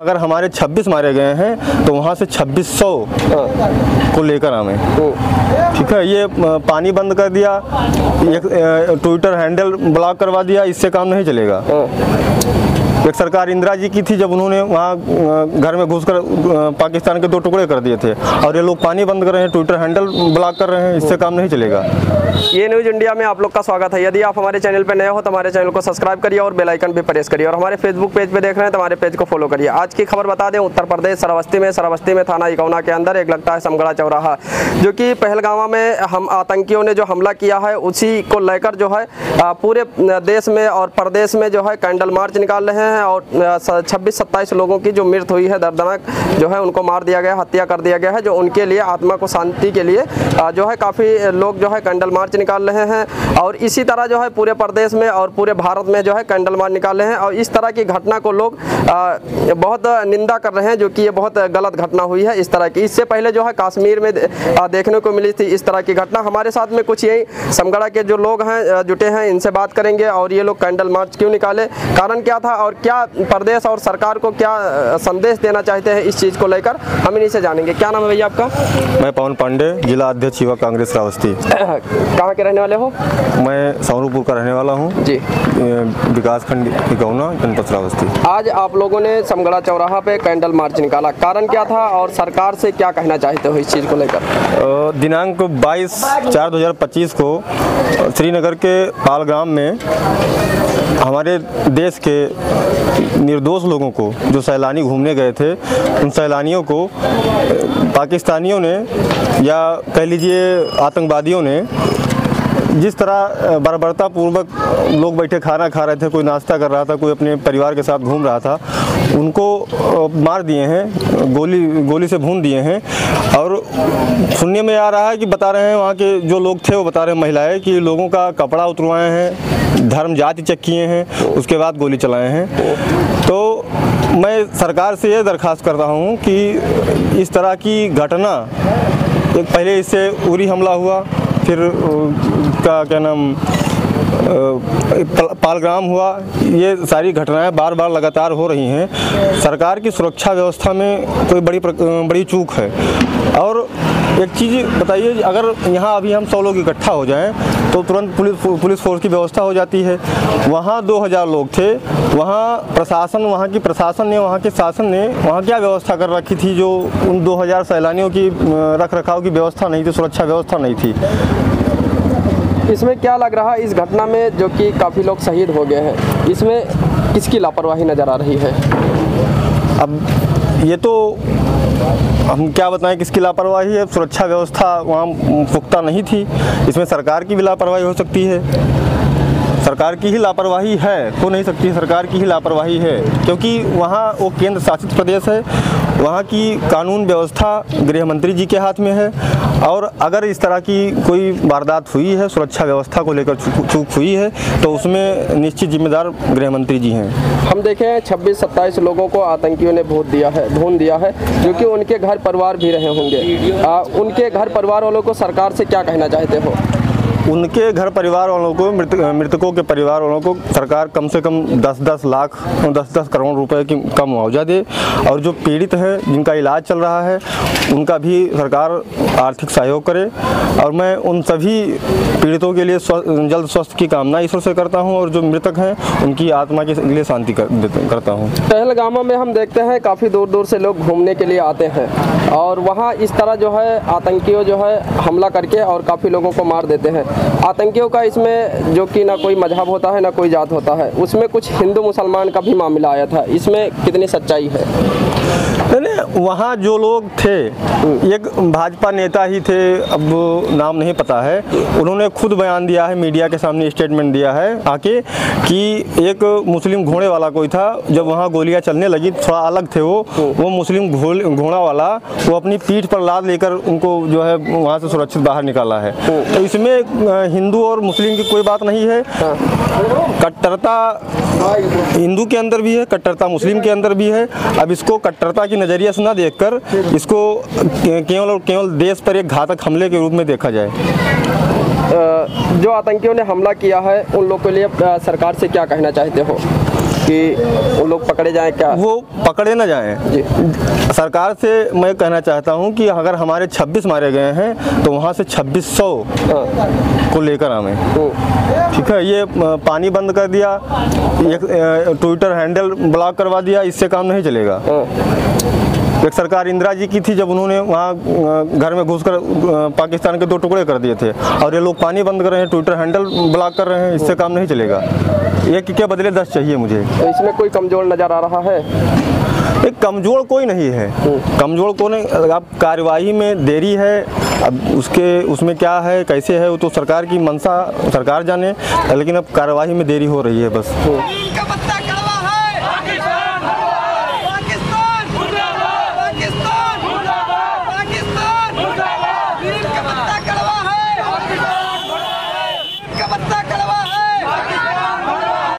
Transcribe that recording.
अगर हमारे 26 मारे गए हैं तो वहाँ से 2600 को लेकर आवे। ठीक है, ये पानी बंद कर दिया, एक ट्विटर हैंडल ब्लॉक करवा दिया, इससे काम नहीं चलेगा। एक सरकार इंदिरा जी की थी, जब उन्होंने वहाँ घर में घुसकर पाकिस्तान के 2 टुकड़े कर दिए थे, और ये लोग पानी बंद कर रहे हैं, ट्विटर हैंडल ब्लॉक कर रहे हैं, इससे काम नहीं चलेगा। ये न्यूज़ इंडिया में आप लोग का स्वागत है। यदि आप हमारे चैनल पर नए हो तो हमारे चैनल को सब्सक्राइब करिए और बेल आइकन भी प्रेस करिए, और हमारे फेसबुक पेज पे देख रहे हैं तो हमारे पेज को फॉलो करिए। आज की खबर बता दें, उत्तर प्रदेश श्रावस्ती में थाना इकौना के अंदर एक लगता है समगड़ा चौराहा, जो कि पहलगाम में हम आतंकियों ने जो हमला किया है उसी को लेकर जो है पूरे देश में और प्रदेश में जो है कैंडल मार्च निकाल रहे हैं, और 26-27 लोगों की जो मृत्यु हुई है, दर्दनाक जो है उनको मार दिया गया, हत्या कर दिया गया है, जो उनके लिए आत्मा को शांति के लिए जो है काफ़ी लोग जो है कैंडल मार्च निकाल रहे हैं। और इसी तरह जो है पूरे प्रदेश में और पूरे भारत में जो है कैंडल मार्च निकाल रहे हैं, और इस तरह की घटना को लोग बहुत निंदा कर रहे हैं, जो कि ये बहुत गलत घटना हुई है इस तरह की। इससे पहले जो है कश्मीर में देखने को मिली थी इस तरह की घटना। हमारे साथ में कुछ यही समगड़ा के जो लोग हैं जुटे हैं, इनसे बात करेंगे, और ये लोग कैंडल मार्च क्यों निकाले, कारण क्या था, और क्या प्रदेश और सरकार को क्या संदेश देना चाहते हैं इस चीज़ को लेकर, हम इन्हीं से जानेंगे। क्या नाम है भैया आपका? मैं पवन पांडे, जिला अध्यक्ष युवा कांग्रेस श्रावस्ती। कहाँ के रहने वाले हो? मैं सौरूपुर का रहने वाला हूँ जी। विकासखंड इकौना, जनपद श्रावस्ती। आज आप लोगों ने समगड़ा चौराहा पे कैंडल मार्च निकाला, कारण क्या था और सरकार से क्या कहना चाहते हो इस चीज़ को लेकर? दिनांक 22/4/2025 को श्रीनगर के पालगाम में हमारे देश के निर्दोष लोगों को, जो सैलानी घूमने गए थे, उन सैलानियों को पाकिस्तानियों ने या कह लीजिए आतंकवादियों ने जिस तरह बर्बरतापूर्वक लोग बैठे खाना खा रहे थे, कोई नाश्ता कर रहा था, कोई अपने परिवार के साथ घूम रहा था, उनको मार दिए हैं, गोली से भून दिए हैं। और सुनने में आ रहा है कि बता रहे हैं वहाँ के जो लोग थे, वो बता रहे हैं महिलाएं, कि लोगों का कपड़ा उतरवाए हैं, धर्म जाति चेक किए हैं, उसके बाद गोली चलाए हैं। तो मैं सरकार से ये दरख्वास्त करता हूँ कि इस तरह की घटना, एक पहले इससे उरी हमला हुआ, फिर क्या नाम पालग्राम हुआ, ये सारी घटनाएं बार बार लगातार हो रही हैं। सरकार की सुरक्षा व्यवस्था में कोई बड़ी चूक है। और एक चीज़ बताइए, अगर यहाँ अभी हम 100 लोग इकट्ठा हो जाएं तो तुरंत पुलिस फोर्स की व्यवस्था हो जाती है। वहाँ 2000 लोग थे, वहाँ की प्रशासन ने, वहाँ के शासन ने वहाँ क्या व्यवस्था कर रखी थी, जो उन 2000 सैलानियों की रख रखाव की व्यवस्था नहीं थी, सुरक्षा व्यवस्था नहीं थी। इसमें क्या लग रहा है इस घटना में, जो कि काफ़ी लोग शहीद हो गए हैं, इसमें किसकी लापरवाही नज़र आ रही है? अब ये तो हम क्या बताएं किसकी लापरवाही है। सुरक्षा व्यवस्था वहाँ पुख्ता नहीं थी, इसमें सरकार की भी लापरवाही हो सकती है। सरकार की ही लापरवाही है, हो नहीं सकती, सरकार की ही लापरवाही है, क्योंकि वहाँ वो केंद्र शासित प्रदेश है, वहाँ की कानून व्यवस्था गृह मंत्री जी के हाथ में है। और अगर इस तरह की कोई वारदात हुई है, सुरक्षा व्यवस्था को लेकर चूक हुई है, तो उसमें निश्चित जिम्मेदार गृह मंत्री जी हैं। हम देखें 26-27 लोगों को आतंकियों ने भून दिया है, जो कि उनके घर परिवार भी रहे होंगे। उनके घर परिवार वालों को सरकार से क्या कहना चाहते हो? उनके घर परिवार वालों को, मृतकों के परिवार वालों को सरकार कम से कम 10-10 लाख 10-10 करोड़ रुपए की का मुआवजा दे, और जो पीड़ित हैं, जिनका इलाज चल रहा है, उनका भी सरकार आर्थिक सहयोग करे। और मैं उन सभी पीड़ितों के लिए जल्द स्वस्थ की कामना ईश्वर से करता हूं, और जो मृतक हैं उनकी आत्मा के लिए शांति करता हूं। पहलगाम में हम देखते हैं काफ़ी दूर दूर से लोग घूमने के लिए आते हैं, और वहाँ इस तरह जो है आतंकियों जो है हमला करके और काफ़ी लोगों को मार देते हैं। आतंकियों का इसमें जो कि ना कोई मजहब होता है, ना कोई जात होता है, उसमें कुछ हिंदू मुसलमान का भी मामला आया था, इसमें कितनी सच्चाई है? नहीं, वहाँ जो लोग थे, एक भाजपा नेता ही थे, अब नाम नहीं पता है, उन्होंने खुद बयान दिया है, मीडिया के सामने स्टेटमेंट दिया है आके, कि एक मुस्लिम घोड़े वाला कोई था, जब वहाँ गोलियां चलने लगी, थोड़ा अलग थे वो मुस्लिम घोड़ा वाला, वो अपनी पीठ पर लाद लेकर उनको जो है वहाँ से सुरक्षित बाहर निकाला है। तो इसमें हिंदू और मुस्लिम की कोई बात नहीं है। कट्टरता हिंदू के अंदर भी है, कट्टरता मुस्लिम के अंदर भी है। अब इसको कट्टरता की नज़रिया से ना देखकर इसको केवल और केवल देश पर एक घातक हमले के रूप में देखा जाए। जो आतंकियों ने हमला किया है, उन लोगों के लिए सरकार से क्या कहना चाहते हो? कि वो लोग पकड़े जाएं, क्या वो पकड़े ना जाएं। जी। सरकार से मैं कहना चाहता हूं कि अगर हमारे 26 मारे गए हैं तो वहां से 2600 को लेकर आवें। ठीक है, ये पानी बंद कर दिया, एक ट्विटर हैंडल ब्लॉक करवा दिया, इससे काम नहीं चलेगा। एक सरकार इंदिरा जी की थी, जब उन्होंने वहाँ घर में घुसकर पाकिस्तान के 2 टुकड़े कर दिए थे, और ये लोग पानी बंद कर रहे हैं, ट्विटर हैंडल ब्लॉक कर रहे हैं, इससे काम नहीं चलेगा। एक के बदले 10 चाहिए मुझे। तो इसमें कोई कमजोर नज़र आ रहा है? एक कमजोर कोई नहीं है, कमजोर को नहीं। अब कार्यवाही में देरी है, अब उसमें क्या है, कैसे है, वो तो सरकार की मंशा सरकार जाने, लेकिन अब कार्यवाही में देरी हो रही है बस।